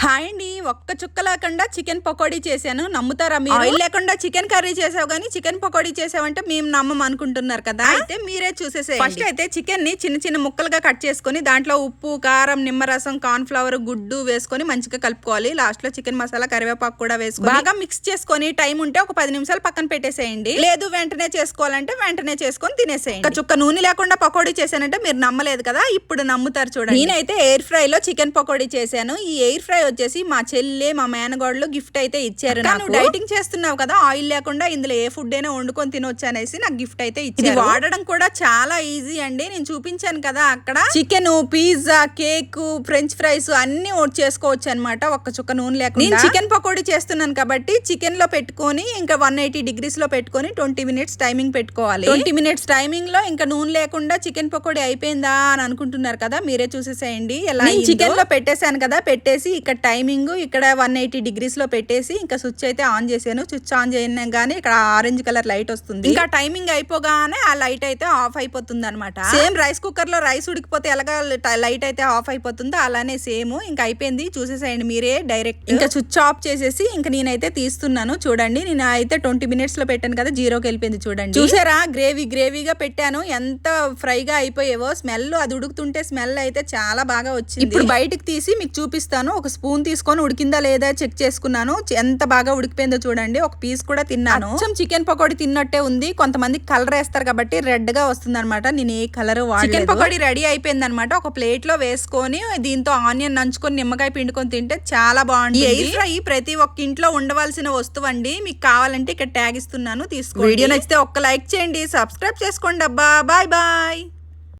Hi అండి, ఒక్క చుక్క లేకుండా చికెన్ పకోడీ చేశాను. నమ్ముతారా మీరు? ఆయిల్ లేకుండా చికెన్ కర్రీ చేసావు కానీ చికెన్ పకోడీ చేసావంటే మేము నమ్మం అనుకుంటున్నారు కదా. అయితే మీరే చూసేసేయండి. ఫస్ట్ అయితే చికెన్ ని చిన్న చిన్న ముక్కలుగా కట్ చేసుకొని దాంట్లో ఉప్పు, కారం, నిమ్మరసం, కార్న్ ఫ్లవర్, గుడ్డు వేసుకొని మంచిగా కలుపుకోవాలి. లాస్ట్ లో చికెన్ మసాలా, కరివేపాకు కూడా వేసుకొని బాగా మిక్స్ చేసుకొని టైం ఉంటే ఒక 10 నిమిషాలు పక్కన పెట్టేసేయండి. లేదు వెంటనే చేసుకోవాలంటే వెంటనే చేసుకొని తినేసేయండి. ఒక చుక్క నూనె లేకుండా పకోడీ చేశానంటే మీరు నమ్మలేదు కదా, ఇప్పుడు నమ్ముతారు చూడండి. నేనైతే ఎయిర్ ఫ్రై లో చికెన్ పకోడీ చేశాను. ఈ ఎయిర్ ఫ్రై వచ్చేసి మా చెల్లె, మా మేనగోడలు గిఫ్ట్ అయితే ఇచ్చారు. నువ్వు డైటింగ్ చేస్తున్నావు కదా, ఆయిల్ లేకుండా ఇందులో ఏ ఫుడ్ అయినా వండుకొని తినొచ్చు అనేసి నాకు గిఫ్ట్ అయితే ఇచ్చారు. వాడడం కూడా చాలా ఈజీ అండి. నేను చూపించాను కదా అక్కడ chicken, pizza, cake, French fries అన్ని చేసుకోవచ్చు అనమాట ఒక్క చుక్క నూనె లేకుండా. నేను చికెన్ పకోడీ చేస్తున్నాను కాబట్టి చికెన్ లో పెట్టుకొని ఇంకా 180 degrees లో పెట్టుకొని 20 minutes టైమింగ్ పెట్టుకోవాలి. 20 minutes టైమింగ్ లో ఇంకా నూనె లేకుండా చికెన్ పకోడీ అయిపోయిందా అని అనుకుంటున్నారు కదా, మీరే చూసేసేయండి. ఎలా చికెన్ లో పెట్టేశాను కదా, పెట్టేసి ఇక్కడ టైమింగ్ ఇక్కడ 180 degrees లో పెట్టేసి ఇంకా స్విచ్ అయితే ఆన్ చేశాను. స్విచ్ ఆన్ చేయగానే ఇక్కడ ఆరెంజ్ కలర్ లైట్ వస్తుంది. ఇంకా టైమింగ్ అయిపోగానే ఆ లైట్ అయితే ఆఫ్ అయిపోతుంది అనమాట. సేమ్ రైస్ కుక్కర్ లో రైస్ ఉడికిపోతే ఎలాగా లైట్ అయితే ఆఫ్ అయిపోతుందో అలానే సేమ్ ఇంకా అయిపోయింది. చూసేసేయండి మీరే డైరెక్ట్. ఇంకా స్విచ్ ఆఫ్ చేసేసి ఇంకా నేనైతే తీస్తున్నాను. చూడండి, నేను అయితే 20 minutes లో పెట్టాను కదా, జీరోకి వెళ్ళిపోయింది. చూడండి, చూసారా గ్రేవీగా పెట్టాను. ఎంత ఫ్రైగా అయిపోయేవో. స్మెల్ అది ఉడుకుతుంటే స్మెల్ అయితే చాలా బాగా వచ్చింది. ఇప్పుడు బయటకు తీసి మీకు చూపిస్తాను. ఒక స్పూన్ తీసుకొని ఉడికిందా లేదా చెక్ చేసుకున్నాను. ఎంత బాగా ఉడికిపోయిందో చూడండి. ఒక పీస్ కూడా తిన్నాను. చికెన్ పకోడీ తిన్నట్టే ఉంది. కొంతమంది కలర్ వేస్తారు కాబట్టి రెడ్ గా వస్తుంది అనమాట. నేను ఏ కలర్ చికెన్ పకోడీ రెడీ అయిపోయింది అనమాట. ఒక ప్లేట్ లో వేసుకొని దీంతో ఆనియన్ నంచుకొని నిమ్మకాయ పిండుకొని తింటే చాలా బాగుంటుంది. ఎయిర్ ఫ్రై ప్రతి ఒక్క ఇంట్లో ఉండవలసిన వస్తువు అండి. మీకు కావాలంటే ఇక్కడ ట్యాగ్ ఇస్తున్నాను, తీసుకోండి. వీడియో నచ్చితే ఒక్క లైక్ చేయండి, సబ్స్క్రైబ్ చేసుకోండి అబ్బా. Bye bye.